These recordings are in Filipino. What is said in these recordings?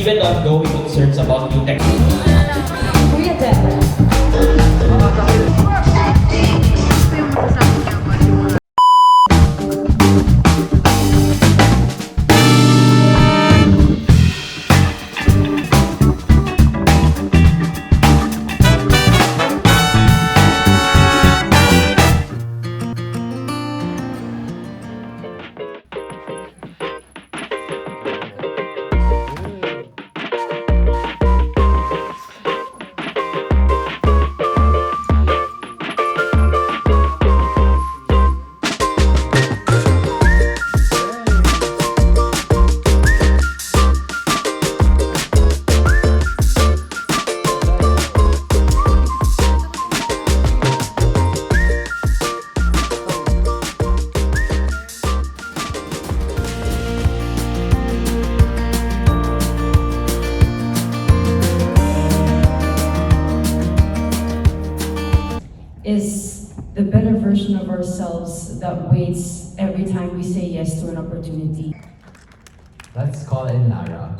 even ongoing concerns about new tech. Kuya Deb. Is the better version of ourselves that waits every time we say yes to an opportunity. Let's call in Lara.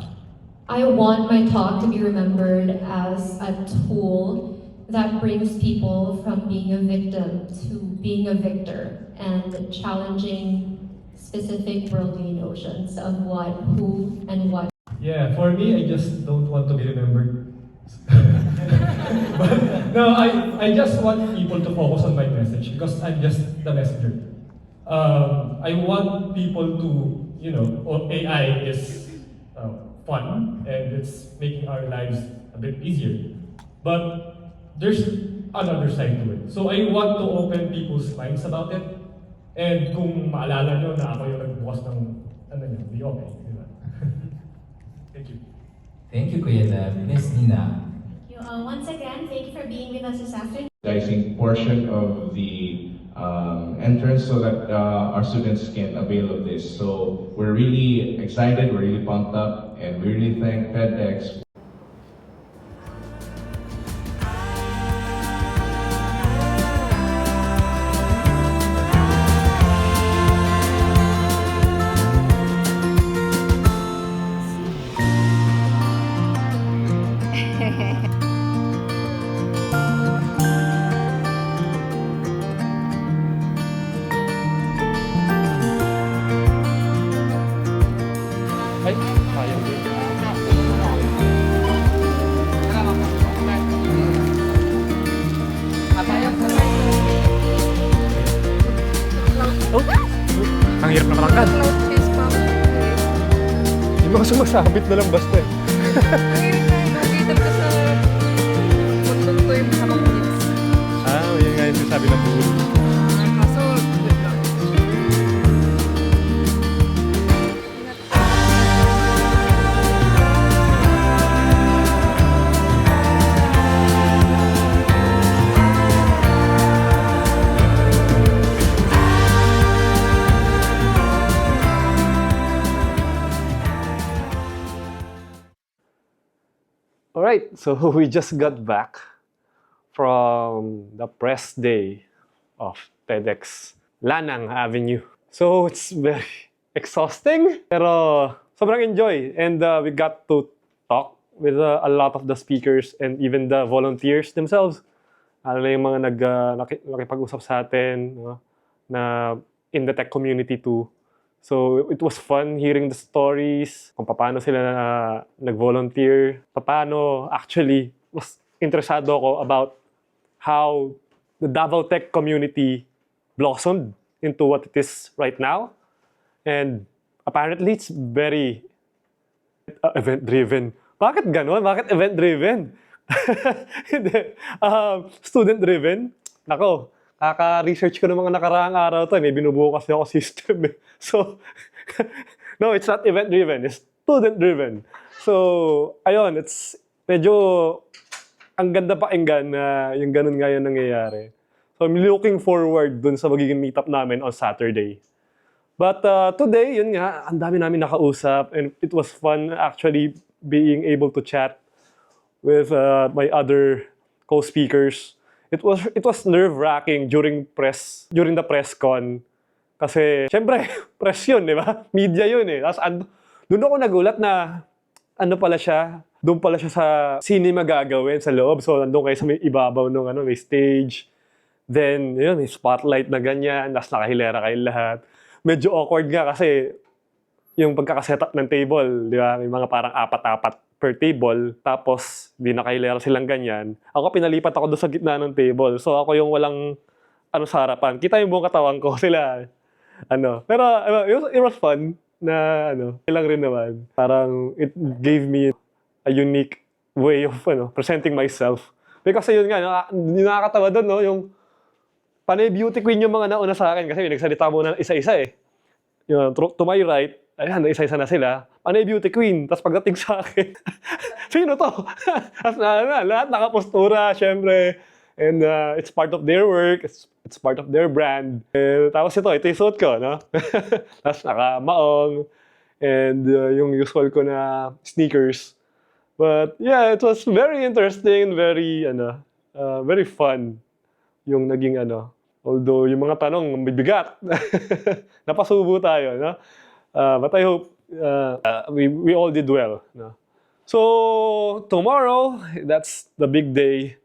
I want my talk to be remembered as a tool that brings people from being a victim to being a victor and challenging specific worldly notions of what, who, and what. Yeah, for me, I just don't want to be remembered. But no, I just want people to focus on my message because I'm just the messenger. I want people to, AI is fun and it's making our lives a bit easier. But there's another side to it. So I want to open people's minds about it. And kung maalala nyo na ako yung nagbukas ng, di okay. Diba? Thank you. Thank you, Kuya Deb. Miss Nina. Once again, thank you for being with us this afternoon. Portion of the entrance so that our students can avail of this. So we're really excited, we're really pumped up, and we really thank TEDx. Ay, sayang din. Oh, ang hirap na kalangkan. Yung mga sumasabit na lang basta eh. Yun nga yung sinasabi ng bulo. Alright, so we just got back from the press day of TEDx Lanang Avenue. So it's very exhausting, pero sobrang enjoy. And we got to talk with a lot of the speakers and even the volunteers themselves. Ano na yung mga nakipag-usap sa atin, na in the tech community too. So it was fun hearing the stories, kung paano sila nag-volunteer, paano actually, mas interesado ako about how the Davao Tech community blossomed into what it is right now. And apparently it's very event-driven. Bakit ganon? Bakit event-driven? Student-driven? Nako, kaka-research ko ng mga nakaraang araw to. May binubuo kasi ako system eh. So, no, it's not event-driven. It's student-driven. So, ayun, it's medyo ang ganda pakinggan na yung ganun nga yung nangyayari. So, I'm looking forward dun sa magiging meetup namin on Saturday. But today, yun nga, ang dami namin nakausap and it was fun actually being able to chat with my other co-speakers. It was nerve-wracking during the press con. Kasi, syempre, press yun, di ba? Media yun eh. Tapos, doon ako nagulat na, ano pala siya, doon pala siya sa cinema gagawin sa loob. So, nandun kayo sa may ibabaw nung may stage. Then, yun, may spotlight na ganyan, tapos nakahilera kayo lahat. Medyo awkward nga kasi yung pagkakasetup ng table, di ba? May mga parang apat-apat per table, tapos di nakahilera silang ganyan. Ako, pinalipat ako doon sa gitna ng table. So, ako yung walang sa harapan. Kita yung buong katawan ko, sila. Pero it was fun na ilang rin naman. Parang it gave me a unique way of presenting myself. Because yun nga, nakakatawa doon, no? Yung panay beauty queen yung mga nauna sa akin kasi nagsalita muna isa-isa eh. Yung, to my right, ayan, isa-isa na sila. Panay beauty queen. Tapos pagdating sa akin, sino to? Tapos lahat nakapostura, syempre. And it's part of their work, it's part of their brand. Tapos ito yung suot ko, no? Tapos nakamaong, and yung usual ko na sneakers. But yeah, it was very interesting, very fun yung naging Although yung mga tanong bibigat, napasubo tayo, no? But I hope we all did well, no? So tomorrow, that's the big day.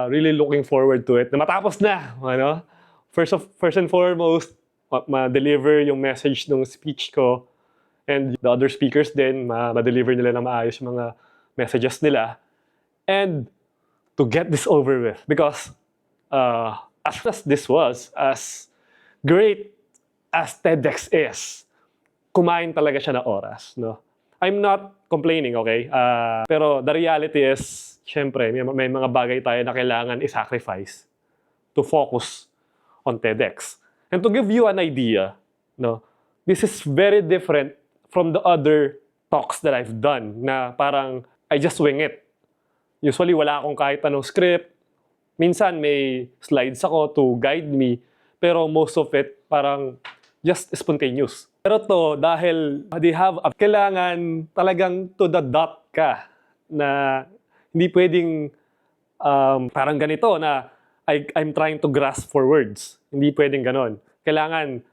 Really looking forward to it. Na matapos na, First and foremost, ma-deliver yung message ng speech ko and the other speakers din, ma-deliver nila na maayos yung mga messages nila. And to get this over with. Because as this was, as great as TEDx is, kumain talaga siya na oras, no? I'm not complaining, okay? Pero the reality is, syempre, may mga bagay tayo na kailangan i-sacrifice to focus on TEDx. And to give you an idea, no, this is very different from the other talks that I've done na parang I just wing it. Usually, wala akong kahit anong script. Minsan, may slides ako to guide me. Pero most of it, parang just spontaneous. Pero to, dahil they have kailangan talagang to the dot ka na hindi pwedeng parang ganito na I'm trying to grasp for words. Hindi pwedeng ganon. Kailangan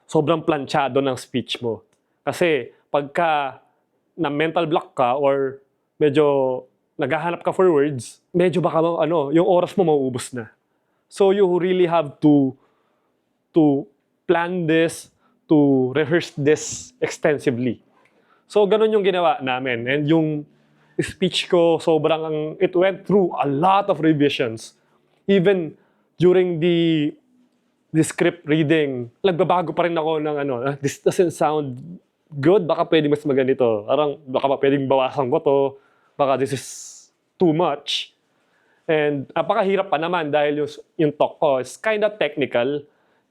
sobrang planchado ng speech mo. Kasi pagka na mental block ka or medyo naghahanap ka for words, medyo baka yung oras mo mauubos na. So you really have to plan this, to rehearse this extensively. So ganun yung ginawa namin. And yung speech ko, it went through a lot of revisions. Even during the script reading, nagbabago pa rin ako ng this doesn't sound good, baka pwede mas maganito. Parang baka pa pwedeng bawasan ko to, baka this is too much. And napakahirap pa naman dahil yung talk ko is kind of technical.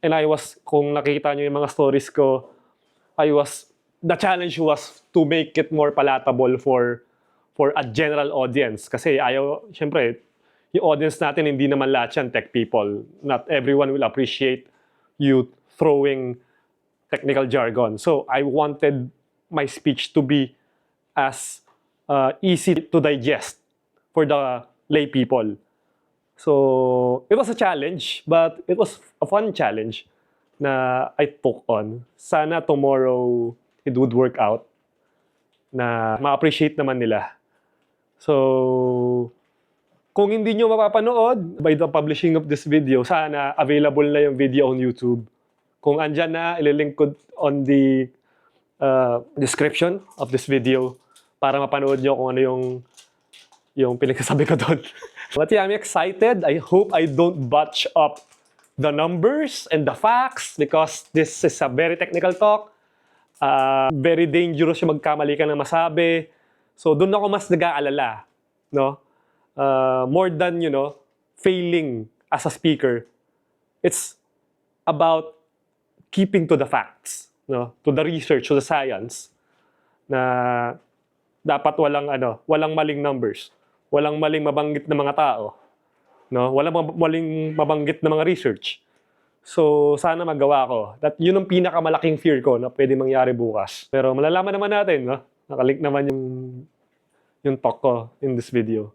And kung nakikita nyo yung mga stories ko, the challenge was to make it more palatable for a general audience. Kasi syempre, yung audience natin, hindi naman lahat yan tech people. Not everyone will appreciate you throwing technical jargon. So I wanted my speech to be as easy to digest for the lay people. So it was a challenge, but it was a fun challenge na I took on. Sana tomorrow it would work out na ma-appreciate naman nila. So kung hindi nyo mapapanood by the publishing of this video, sana available na yung video on YouTube. Kung andyan na, ililink ko on the description of this video para mapanood nyo kung ano yung pinagsasabi ko doon. But yeah, I'm excited. I hope I don't botch up the numbers and the facts because this is a very technical talk. Very dangerous yung magkamali ka ng masabi. So doon ako mas nag-aalala, no? More than, failing as a speaker. It's about keeping to the facts, no? To the research, to the science na dapat walang maling numbers. Walang maling mabanggit na mga tao. No? Walang maling mabanggit na mga research. So, sana magawa ko. Yun ang pinakamalaking fear ko na pwede mangyari bukas. Pero malalaman naman natin, no? Nakalink naman yung talk ko in this video.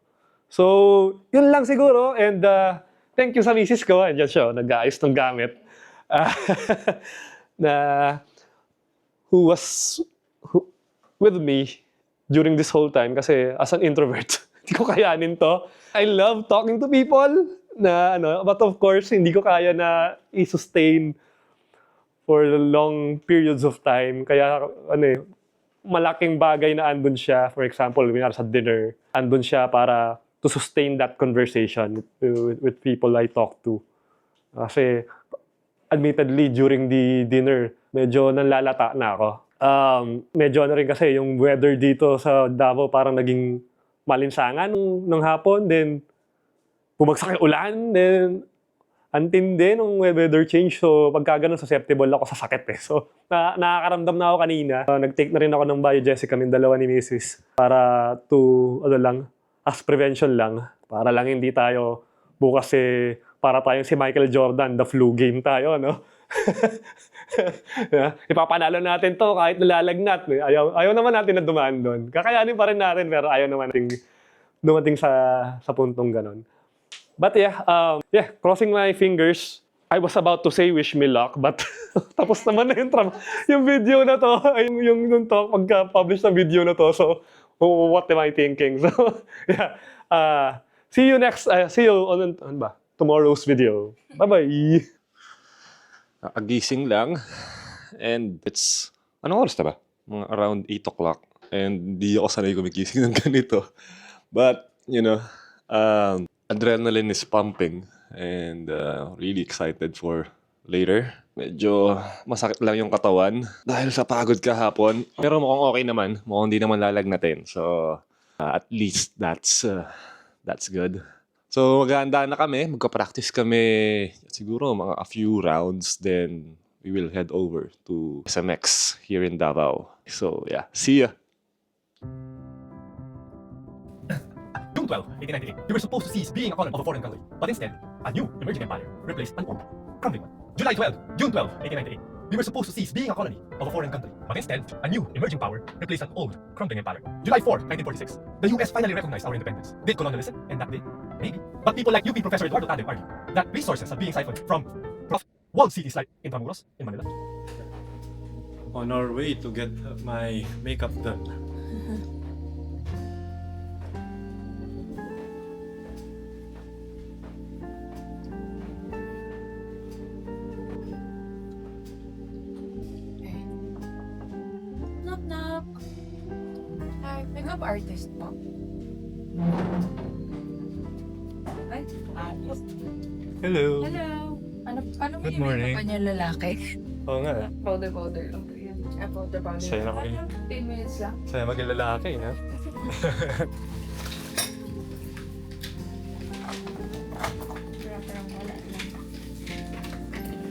So, yun lang siguro. And thank you sa misis ko. Andiyan siya, nag-aayos ng gamit. Who was with me during this whole time kasi as an introvert, hindi ko kayanin to. I love talking to people but of course, hindi ko kaya na i-sustain for long periods of time. Kaya malaking bagay na andun siya. For example, sa dinner, andun siya para to sustain that conversation with people I talk to. Kasi admittedly, during the dinner, medyo nanlalata na ako. Medyo rin kasi yung weather dito sa Davao parang naging malinsangan ng hapon. Then, bumagsak yung ulan. Then, antindi nung weather change. So, pagka ganun, susceptible ako sa sakit eh. So, nakakaramdam na ako kanina. Nag-take na rin ako ng Biogesic kami dalawa ni Mrs. Para as prevention lang. Para lang hindi tayo bukas para tayong si Michael Jordan, the flu game tayo, no? Ipapanalo natin to kahit nalalagnat. Ayaw naman natin na dumaan doon. Kakayanin pa rin natin pero ayaw naman natin dumating sa puntong ganon. But crossing my fingers. I was about to say wish me luck, but tapos naman na yung video na to, yung talk, pagka-publish ng video na to. So, what am I thinking? So, see you on tomorrow's video. Bye-bye! Agising lang. And it's, anong oras na ba? Mga around 8 o'clock. And di ako sanay gumigising ng ganito. But, adrenaline is pumping. And really excited for later. Medyo masakit lang yung katawan dahil sa pagod kahapon. Pero mukhang okay naman. Mukhang hindi naman lalagnatin. So, at least that's good. So, maghahanda na kami. Magka-practice kami siguro mga a few rounds. Then, we will head over to SMX here in Davao. So, see ya! June 12, 1898, we were supposed to cease being a colony of a foreign country, but instead, a new emerging empire replaced an old, crumbling one. June 12, 1898, we were supposed to cease being a colony of a foreign country, but instead, a new emerging power replaced an old, crumbling empire. July 4, 1946, the US finally recognized our independence. Did colonialism end that day? Maybe. But people like UP Professor Eduardo Tadeo argue that resources are being siphoned from walled cities like Intramuros in Manila. On our way to get my makeup done. Knock. Hi, makeup artist po. Ay, artist. Hello. Hello. Ano Good yung morning. makeup niya lalaki? Oo nga. Powder lang po yan. Powder. Sa'yo na kayo. 10 minutes lang. Sa'yo maging lalaki, ha?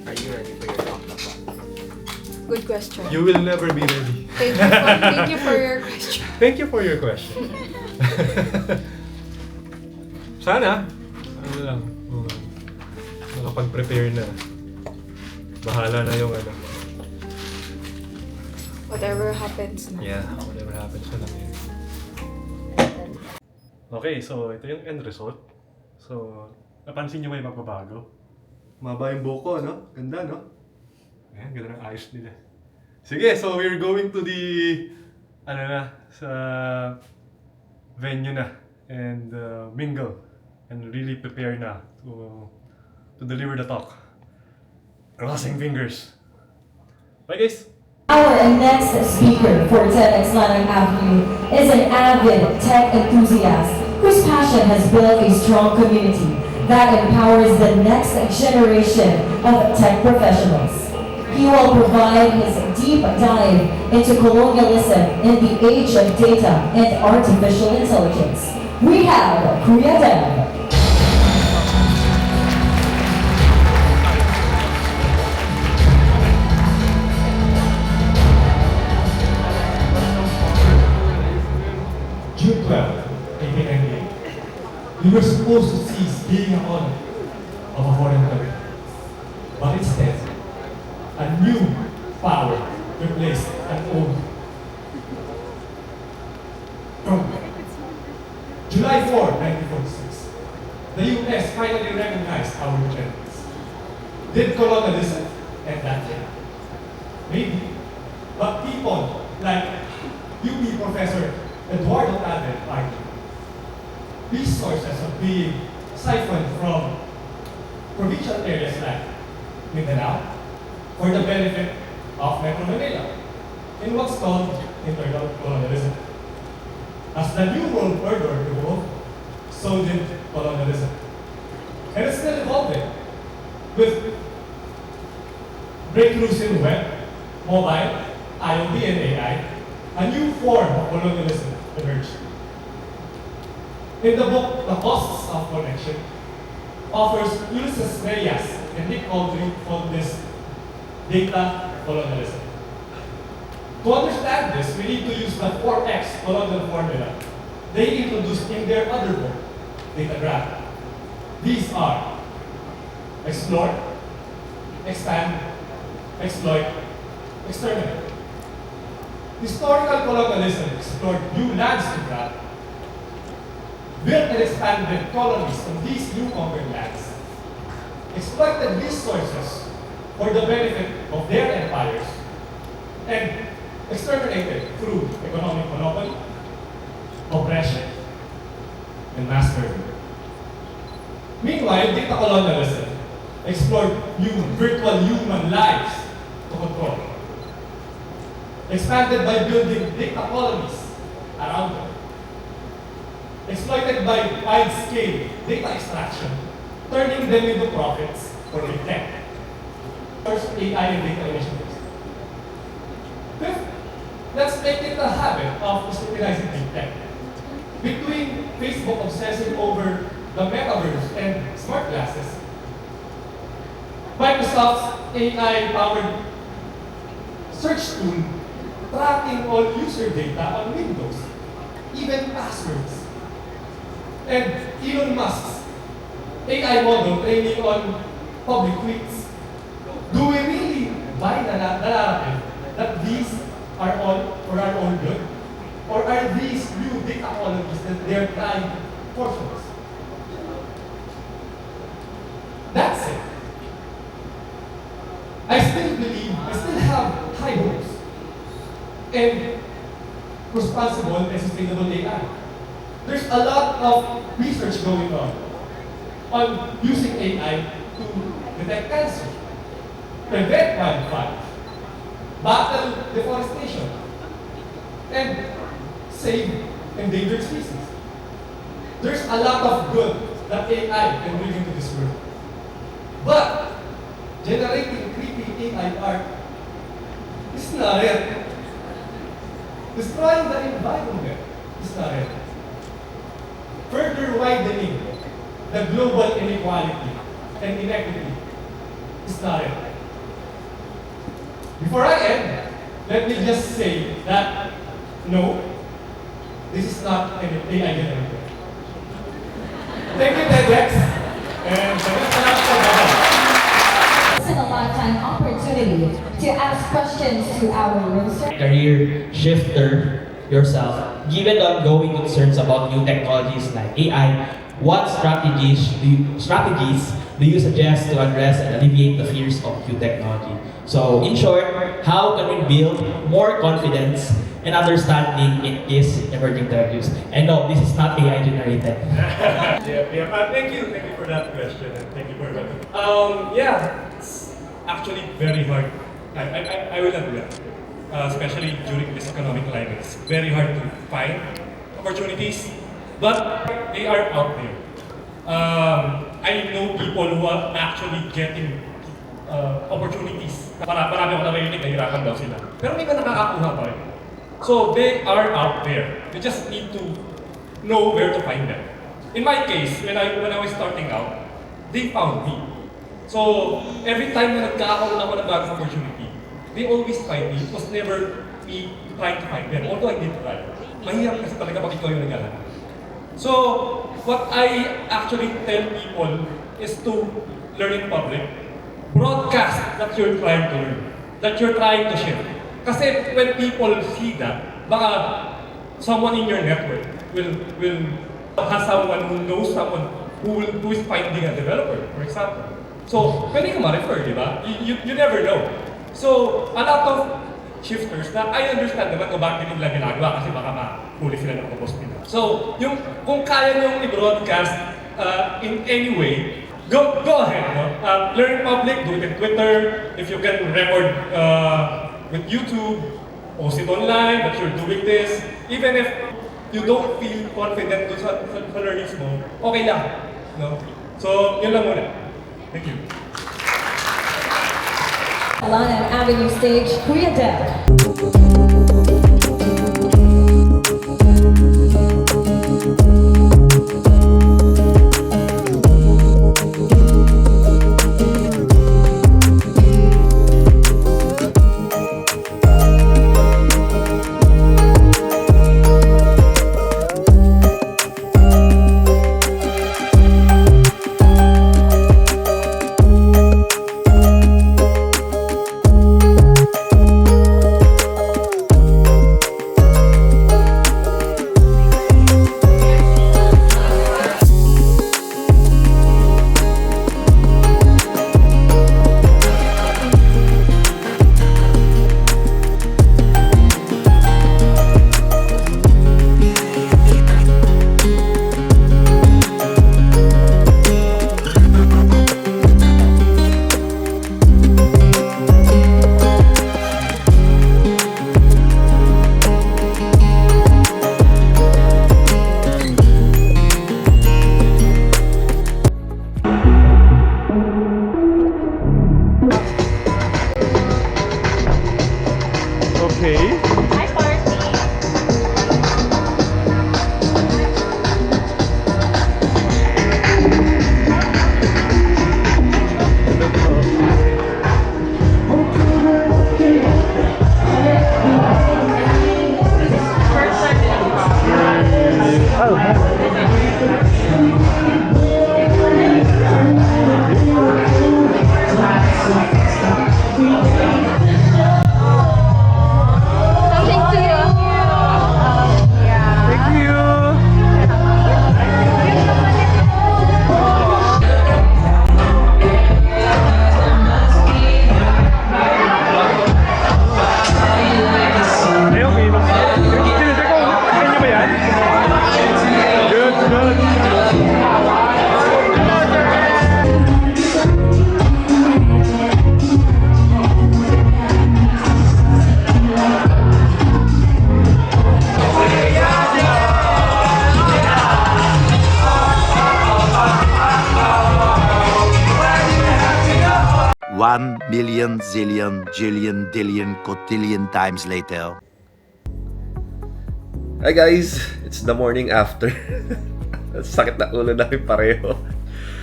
Are you ready for your talk? Good question. You will never be ready. Thank you for your question. Thank you for your question. Sana, makapag-prepare na. Bahala na yung Whatever happens na. Yeah, whatever happens na lang yun. Okay, so ito yung end result. So, napansin nyo may magbabago? Maba yung buhok ko, no? Ganda, no? Ayan, ganda ng ayos nila. Sige, so we're going to the, sa venue na. And mingle. And really prepare na to deliver the talk. Crossing fingers. Bye, guys! Our next speaker for TEDx Lanang Avenue is an avid tech enthusiast whose passion has built a strong community that empowers the next generation of tech professionals. He will provide his deep dive into colonialism in the age of data and artificial intelligence. We have Kuya Dev. June 12, 1898, we were supposed to cease being a colony of a foreign country. But instead, a new power replaced an old. July 4, 1946, the US finally recognized our independence. Did colonialism end that day? Maybe. But people like UP Professor Eduardo Tadet argued, resources are being siphoned from provincial areas like Mindanao for the benefit of Metro Manila in what's called internal colonialism. As the New World Order evolved, so did colonialism. And it's still evolving with breakthroughs in web, mobile, IoT, and AI. A new form of colonialism emerged. In the book, The Costs of Connection, authors Ulysses Reyes and Nick Aldrich called this data colonialism. To understand this, we need to use the 4X colonial formula they introduced in their other book, Data Graph. These are explore, expand, exploit, exterminate. Historical colonialism explored new lands to grab, built and expanded colonies on these new conquered lands, exploited resources for the benefit of their empires, and exterminated through economic monopoly, oppression, and mass murder. Meanwhile, data colonialism explored virtual human lives to control, expanded by building data colonies around them, exploited by wide-scale data extraction, turning them into profits for big tech. First, AI and data initiatives. Fifth, let's make it a habit of scrutinizing big tech. Between Facebook obsessing over the metaverse and smart glasses, Microsoft's AI-powered search tool tracking all user data on Windows, even passwords, and Elon Musk's AI model training on public tweets. Do we really buy the narrative that these are all for our own good? Or are these new data colonies that they're trying to force us? That's it. I still have high hopes and responsible and sustainable AI. There's a lot of research going on using AI to detect cancer, prevent wildfire, battle deforestation, and save endangered species. There's a lot of good that AI can bring into this world. But generating creepy AI art is not it. Destroying the environment is not it. Further widening the global inequality and inequity is not it. Before I end, let me just say that no, this is not an AI generator. Thank you, TEDx, and It's a lifetime opportunity to ask questions to our roaster. Career shifter yourself, given the ongoing concerns about new technologies like AI, what strategies do you suggest to address and alleviate the fears of new technology? So, in short, how can we build more confidence and understanding in these emerging technologies? And no, this is not AI generated. Thank you for that question, and thank you for that. It's actually very hard. I will admit, especially during this economic climate, it's very hard to find opportunities, but they are out there. I know people who are actually getting opportunities. Marami ako narinig, nahirapan daw sila. Pero may iba nakakakuha pa rin. So they are out there. We just need to know where to find them. In my case, when I was starting out, they found me. So every time na nagkakaroon ako ng bagong opportunity, they always find me. It was never me trying to find them, although I did try. Mahirap kasi talaga pag ikaw yung naghahanap. So what I actually tell people is to learn in public. Broadcast that you're trying to learn, that you're trying to share. Kasi when people see that, baka someone in your network will have someone who knows someone who is finding a developer, for example. So, pwede ka ma-refer, di ba? You never know. So, a lot of shifters na I understand naman kung bakit nila ginagawa kasi baka mahuli sila ng mga boss nila. So, kung kaya niyong i-broadcast in any way, go ahead. No? Learn public, do it in Twitter. If you can record with YouTube, post it online that you're doing this. Even if you don't feel confident dun sa learnings mo, okay lang. No? So, yun lang muna. Thank you. Lana Avenue Stage, Kuya Dev. One million, zillion, jillion, dillion, cotillion times later. Hi guys! It's the morning after. Sakit na ulo namin pareho.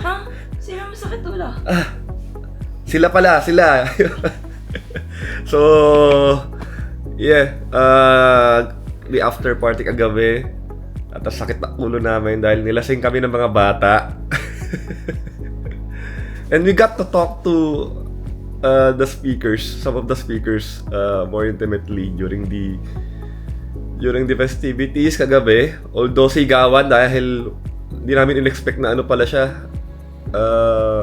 Ha? Sino masakit ulo? Sila pala, sila. So, yeah. The after party kagabi. At ang sakit na ulo namin dahil nilasing kami ng mga bata. And we got to talk to the speakers, some of the speakers more intimately during the festivities kagabi. Although sigawan dahil hindi namin in-expect na ano pala siya,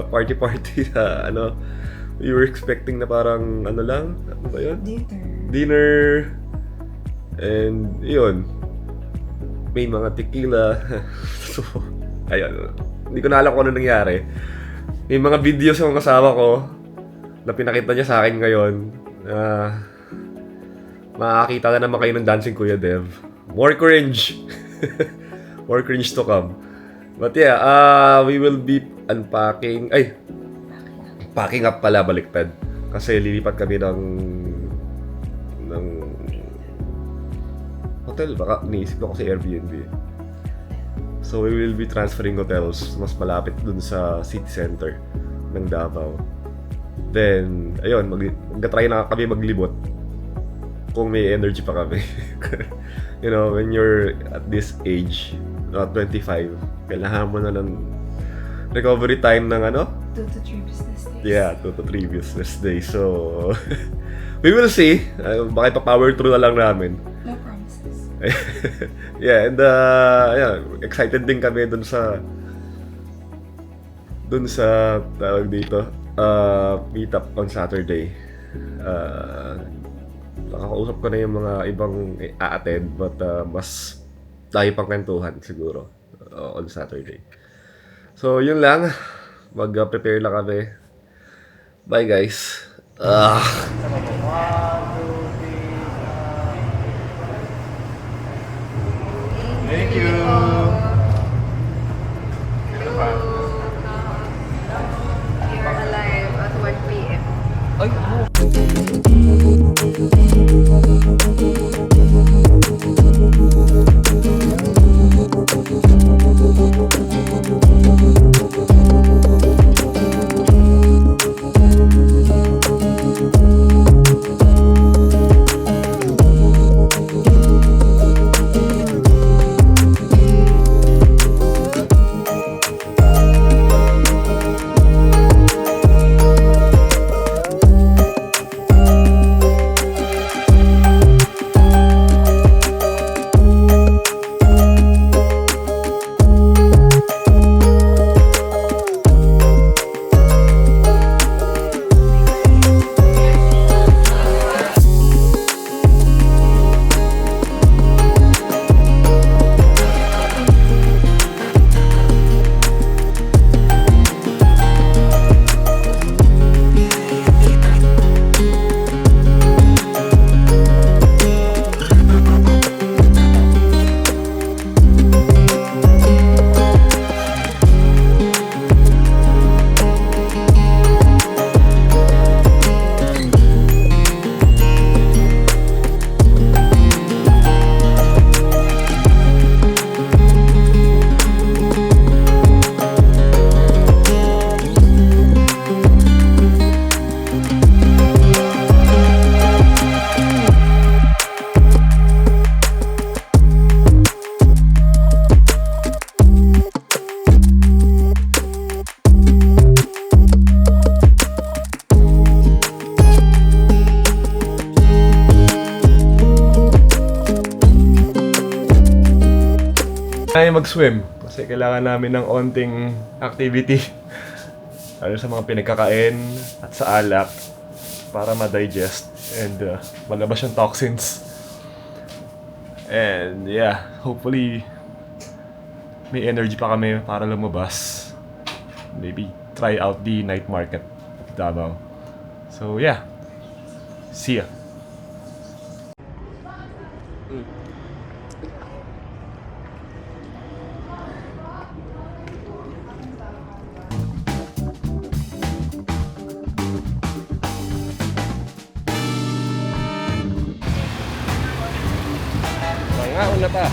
party na ano. We were expecting na parang ano lang, ano ba yun? Dinner. And yun, may mga tequila. So, ayun. Hindi ko na alam kung ano nangyari. May mga videos yung kasama ko na pinakita niya sa akin ngayon. Makakita na naman kayo ng Dancing Kuya Dev. More cringe. More cringe to come. But yeah, we will be unpacking. Packing up pala, baliktad. Kasi lilipat kami ng hotel. Baka niisip ko kasi Airbnb. So we will be transferring hotels mas malapit dun sa city center ng Davao. Then, ayun, mag-try na kami maglibot kung may energy pa kami. You know, when you're at this age, not 25, kailangan mo na ng recovery time ng ano? 2 to 3 business days. Yeah, 2 to 3 business days. So, we will see. Baka pa-power through na lang namin. No promises. Yeah, and yeah, excited din kami dun sa tawag dito, meet up on Saturday. Nakakausap ko na yung mga ibang a-attend, but mas tayo pang kwentuhan siguro on Saturday. So, yun lang. Mag-prepare lang kami. Bye, guys. Thank you. You're alive at 1 p.m. Tayo mag-swim kasi kailangan namin ng onting activity lalo sa mga pinagkakain at sa alak para ma-digest and malabas yung toxins. And yeah, hopefully may energy pa kami para lumabas. Maybe try out the night market at Davao. So yeah, see ya. Una pa.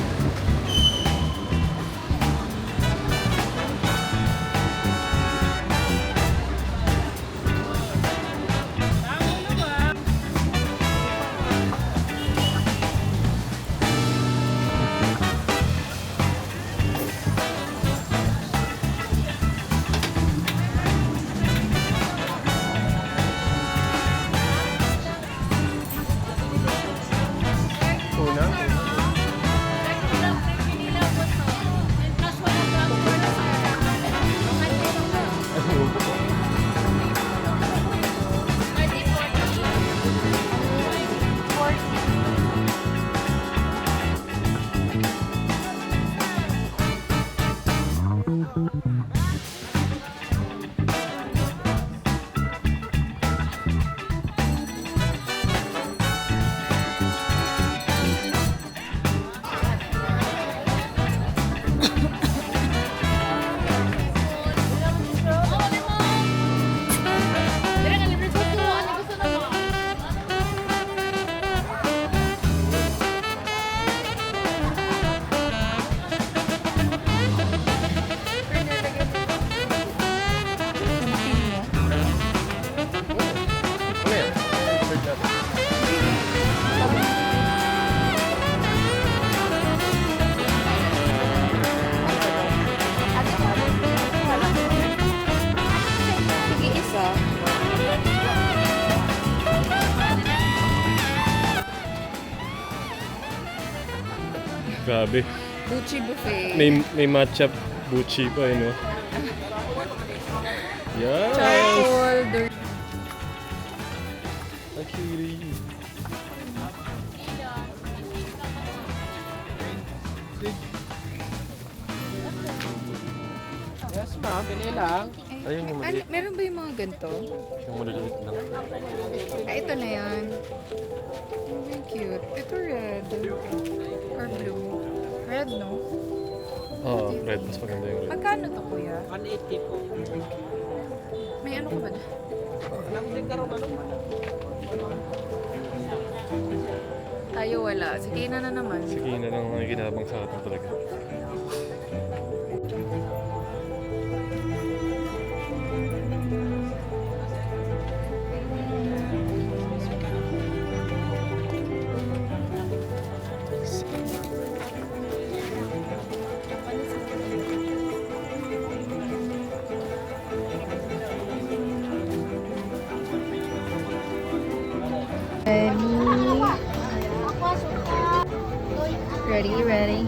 Grabe. Buchi buffet. May matcha buchi pa eh, no? Yes! Charcoal. Ang cutie. Yes, ma'am. Pili lang. Ayun yung maliit. Meron ba yung mga ganito? Yung maliliit lang. Ito na yan. Very cute. Ito red. Or blue. Red, no? Oo, red. Mas maganda yung red. Magkano to, kuya? 180 po. May ano ka ba? Tayo wala. Sige na naman. Sige na lang ang ginabang sa atin talaga. Ready.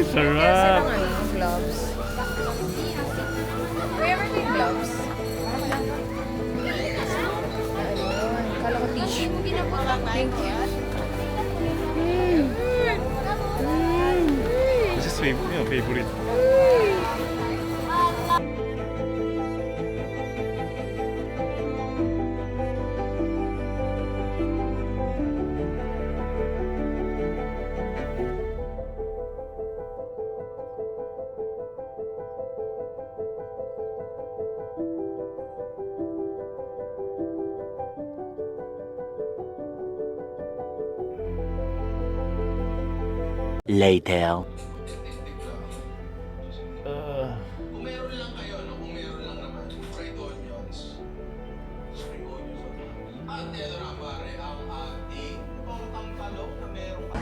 Sarap! Gloves. Kuya, meron yung gloves? Ayun. Kala ko tissue. Thank you. This is favorite. Later. Kung meron lang kayo, no? Kung meron lang naman, fried onions. Spring onions. At ito na pare, ang ating pautang talong na meron ka.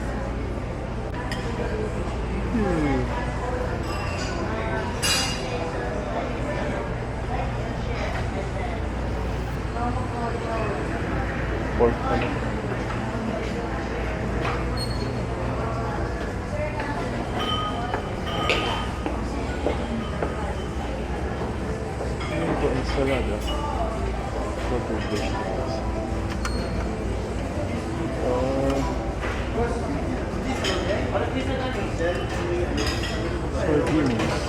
Pork ano? Ito, ensalada. No food vegetables. Sardines.